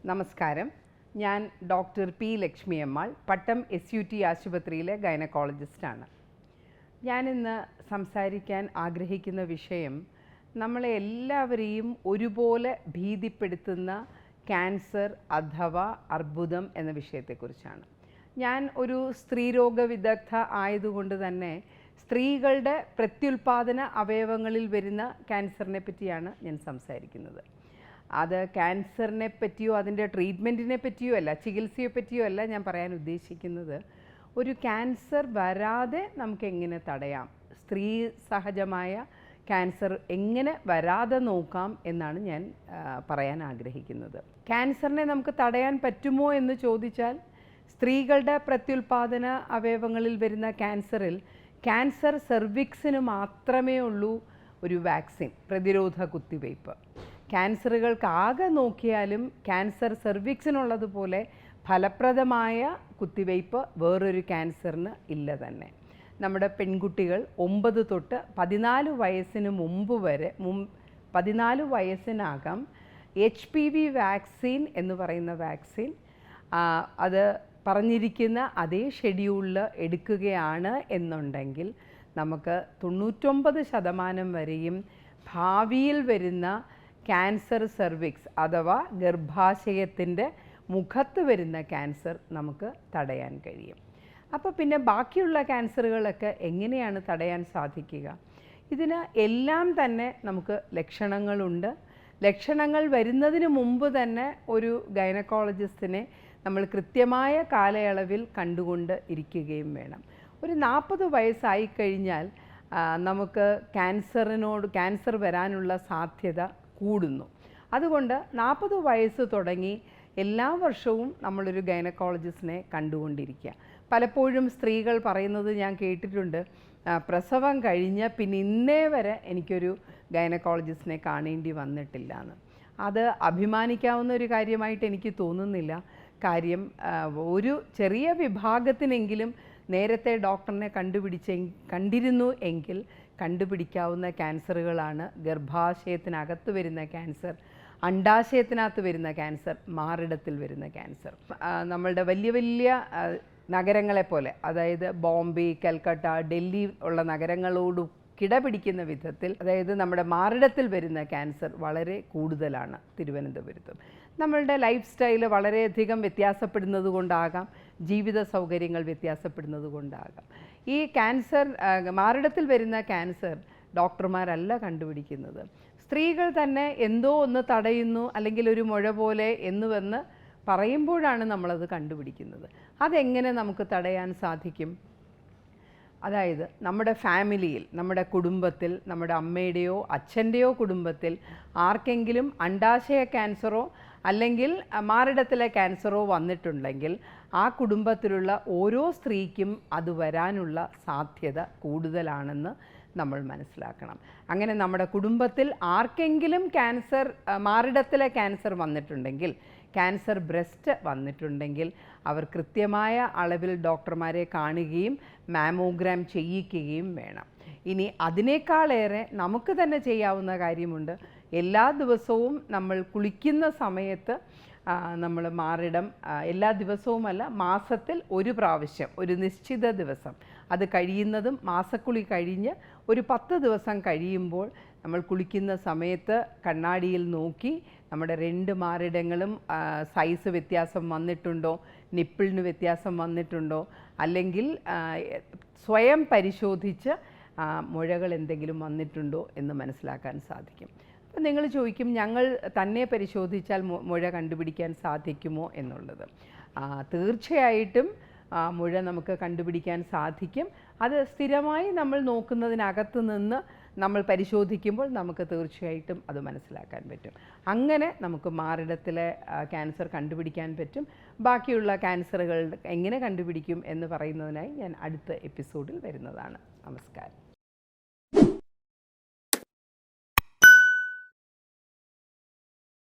നമസ്കാരം. ഞാൻ doctor P Lakshmi Ammal, പട്ടം SUT ആശുപത്രിയിലെ ഗൈനക്കോളജിസ്റ്റാണ്. ഞാനിന്ന് സംസാരിക്കാൻ ആഗ്രഹിക്കുന്ന വിഷയം നമ്മളെ എല്ലാവരെയും ഒരുപോലെ ഭീതിപ്പെടുത്തുന്ന ക്യാൻസർ അഥവാ അർബുദം എന്ന വിഷയത്തെക്കുറിച്ചാണ്. ഞാൻ ഒരു സ്ത്രീരോഗ വിദഗ്ധ ആയതുകൊണ്ട് തന്നെ സ്ത്രീകളുടെ പ്രത്യുൽപാദന അവയവങ്ങളിൽ വരുന്ന ക്യാൻസറിനെ പറ്റിയാണ് ഞാൻ സംസാരിക്കുന്നത്. അത് ക്യാൻസറിനെ പറ്റിയോ അതിൻ്റെ ട്രീറ്റ്മെൻറ്റിനെ പറ്റിയോ അല്ല, ചികിത്സയെ പറ്റിയോ അല്ല ഞാൻ പറയാൻ ഉദ്ദേശിക്കുന്നത്. ഒരു ക്യാൻസർ വരാതെ നമുക്ക് എങ്ങനെ തടയാം, സ്ത്രീ സഹജമായ ക്യാൻസർ എങ്ങനെ വരാതെ നോക്കാം എന്നാണ് ഞാൻ പറയാൻ ആഗ്രഹിക്കുന്നത്. ക്യാൻസറിനെ നമുക്ക് തടയാൻ പറ്റുമോ എന്ന് ചോദിച്ചാൽ, സ്ത്രീകളുടെ പ്രത്യുൽപാദന അവയവങ്ങളിൽ വരുന്ന ക്യാൻസറിൽ ക്യാൻസർ സെർവിക്സിന് മാത്രമേ ഉള്ളൂ ഒരു വാക്സിൻ, പ്രതിരോധ കുത്തിവയ്പ്പ്. ക്യാൻസറുകൾക്ക് ആകെ നോക്കിയാലും ക്യാൻസർ സെർവിക്സിനുള്ളതുപോലെ ഫലപ്രദമായ കുത്തിവയ്പ്പ് വേറൊരു ക്യാൻസറിന് ഇല്ല തന്നെ. നമ്മുടെ പെൺകുട്ടികൾ 9 തൊട്ട് 14 വയസ്സിന് മുമ്പ് വരെ 14 വയസ്സിനകം HPV വാക്സിൻ എന്ന് പറയുന്ന വാക്സിൻ അത് പറഞ്ഞിരിക്കുന്ന അതേ ഷെഡ്യൂളിൽ എടുക്കുകയാണ് എന്നുണ്ടെങ്കിൽ നമുക്ക് 99% വരെയും ഭാവിയിൽ വരുന്ന ക്യാൻസർ സെർവിക്സ് അഥവാ ഗർഭാശയത്തിൻ്റെ മുഖത്ത് വരുന്ന ക്യാൻസർ നമുക്ക് തടയാൻ കഴിയും. അപ്പോൾ പിന്നെ ബാക്കിയുള്ള ക്യാൻസറുകളൊക്കെ എങ്ങനെയാണ് തടയാൻ സാധിക്കുക? ഇതിന് എല്ലാം തന്നെ നമുക്ക് ലക്ഷണങ്ങളുണ്ട്. ലക്ഷണങ്ങൾ വരുന്നതിന് മുമ്പ് തന്നെ ഒരു ഗൈനക്കോളജിസ്റ്റിനെ നമ്മൾ കൃത്യമായ കാലയളവിൽ കണ്ടുകൊണ്ട് ഇരിക്കുകയും വേണം. ഒരു 40 വയസ്സായി കഴിഞ്ഞാൽ നമുക്ക് ക്യാൻസർ വരാനുള്ള സാധ്യത കൂടുന്നു. അതുകൊണ്ട് 40 വയസ്സ് തുടങ്ങി എല്ലാ വർഷവും നമ്മളൊരു ഗൈനക്കോളജിസ്റ്റിനെ കണ്ടുകൊണ്ടിരിക്കുക. പലപ്പോഴും സ്ത്രീകൾ പറയുന്നത് ഞാൻ കേട്ടിട്ടുണ്ട്, പ്രസവം കഴിഞ്ഞ് പിന്നെ ഇന്നേ വരെ എനിക്കൊരു ഗൈനക്കോളജിസ്റ്റിനെ കാണേണ്ടി വന്നിട്ടില്ല എന്ന്. അത് അഭിമാനിക്കാവുന്ന ഒരു കാര്യമായിട്ട് എനിക്ക് തോന്നുന്നില്ല. കാര്യം ഒരു ചെറിയ വിഭാഗത്തിനെങ്കിലും നേരത്തെ ഡോക്ടറിനെ കണ്ടിരുന്നു എങ്കിൽ കണ്ടുപിടിക്കാവുന്ന ക്യാൻസറുകളാണ് ഗർഭാശയത്തിനകത്ത് വരുന്ന ക്യാൻസർ, അണ്ഡാശയത്തിനകത്ത് വരുന്ന ക്യാൻസർ, മാറിടത്തിൽ വരുന്ന ക്യാൻസർ. നമ്മളുടെ വലിയ വലിയ നഗരങ്ങളെപ്പോലെ, അതായത് ബോംബെ, കൽക്കട്ട, ഡൽഹി ഉള്ള നഗരങ്ങളോട് കിടപിടിക്കുന്ന വിധത്തിൽ, അതായത് നമ്മുടെ മാറിടത്തിൽ വരുന്ന ക്യാൻസർ വളരെ കൂടുതലാണ് തിരുവനന്തപുരത്തും. നമ്മളുടെ ലൈഫ് സ്റ്റൈൽ വളരെയധികം വ്യത്യാസപ്പെടുന്നത് കൊണ്ടാകാം, ജീവിത സൗകര്യങ്ങൾ വ്യത്യാസപ്പെടുന്നത് കൊണ്ടാകാം. ഈ ക്യാൻസർ, മാറിടത്തിൽ വരുന്ന ക്യാൻസർ ഡോക്ടർമാരല്ല കണ്ടുപിടിക്കുന്നത്. സ്ത്രീകൾ തന്നെ എന്തോ ഒന്ന് തടയുന്നു, അല്ലെങ്കിൽ ഒരു മുഴ പോലെ എന്നുവെന്ന് പറയുമ്പോഴാണ് നമ്മളത് കണ്ടുപിടിക്കുന്നത്. അതെങ്ങനെ നമുക്ക് തടയാൻ സാധിക്കും? അതായത് നമ്മുടെ ഫാമിലിയിൽ, നമ്മുടെ കുടുംബത്തിൽ, നമ്മുടെ അമ്മയുടെയോ അച്ഛൻ്റെയോ കുടുംബത്തിൽ ആർക്കെങ്കിലും അണ്ഡാശയ ക്യാൻസറോ അല്ലെങ്കിൽ മാറിടത്തിലെ ക്യാൻസറോ വന്നിട്ടുണ്ടെങ്കിൽ ആ കുടുംബത്തിലുള്ള ഓരോ സ്ത്രീക്കും അത് വരാനുള്ള സാധ്യത കൂടുതലാണെന്ന് നമ്മൾ മനസ്സിലാക്കണം. അങ്ങനെ നമ്മുടെ കുടുംബത്തിൽ ആർക്കെങ്കിലും ക്യാൻസർ, മാറിടത്തിലെ ക്യാൻസർ വന്നിട്ടുണ്ടെങ്കിൽ, ക്യാൻസർ ബ്രസ്റ്റ് വന്നിട്ടുണ്ടെങ്കിൽ അവർ കൃത്യമായ അളവിൽ ഡോക്ടർമാരെ കാണുകയും മാമോഗ്രാം ചെയ്യിക്കുകയും വേണം. ഇനി അതിനേക്കാളേറെ നമുക്ക് തന്നെ ചെയ്യാവുന്ന കാര്യമുണ്ട്. എല്ലാ ദിവസവും നമ്മൾ കുളിക്കുന്ന സമയത്ത് നമ്മൾ മാറിടം, എല്ലാ ദിവസവുമല്ല, മാസത്തിൽ ഒരു പ്രാവശ്യം, ഒരു നിശ്ചിത ദിവസം, അത് കഴിയുന്നതും മാസക്കുളി കഴിഞ്ഞ് ഒരു 10 ദിവസം കഴിയുമ്പോൾ നമ്മൾ കുളിക്കുന്ന സമയത്ത് കണ്ണാടിയിൽ നോക്കി നമ്മുടെ 2 മാറിടങ്ങളും സൈസ് വ്യത്യാസം വന്നിട്ടുണ്ടോ, നിപ്പിളിന് വ്യത്യാസം വന്നിട്ടുണ്ടോ, അല്ലെങ്കിൽ സ്വയം പരിശോധിച്ച് മുഴകൾ എന്തെങ്കിലും വന്നിട്ടുണ്ടോ എന്ന് മനസ്സിലാക്കാൻ സാധിക്കും. അപ്പം നിങ്ങൾ ചോദിക്കും, ഞങ്ങൾ തന്നെ പരിശോധിച്ചാൽ മുഴ കണ്ടുപിടിക്കാൻ സാധിക്കുമോ എന്നുള്ളത്. തീർച്ചയായിട്ടും മുഴ നമുക്ക് കണ്ടുപിടിക്കാൻ സാധിക്കും. അത് സ്ഥിരമായി നമ്മൾ നോക്കുന്നതിനകത്ത് നിന്ന് നമ്മൾ പരിശോധിക്കുമ്പോൾ നമുക്ക് തീർച്ചയായിട്ടും അത് മനസ്സിലാക്കാൻ പറ്റും. അങ്ങനെ നമുക്ക് മാറിടത്തിലെ ക്യാൻസർ കണ്ടുപിടിക്കാൻ പറ്റും. ബാക്കിയുള്ള ക്യാൻസറുകൾ എങ്ങനെ കണ്ടുപിടിക്കും എന്ന് പറയുന്നതിനായി ഞാൻ അടുത്ത എപ്പിസോഡിൽ വരുന്നതാണ്. നമസ്കാരം.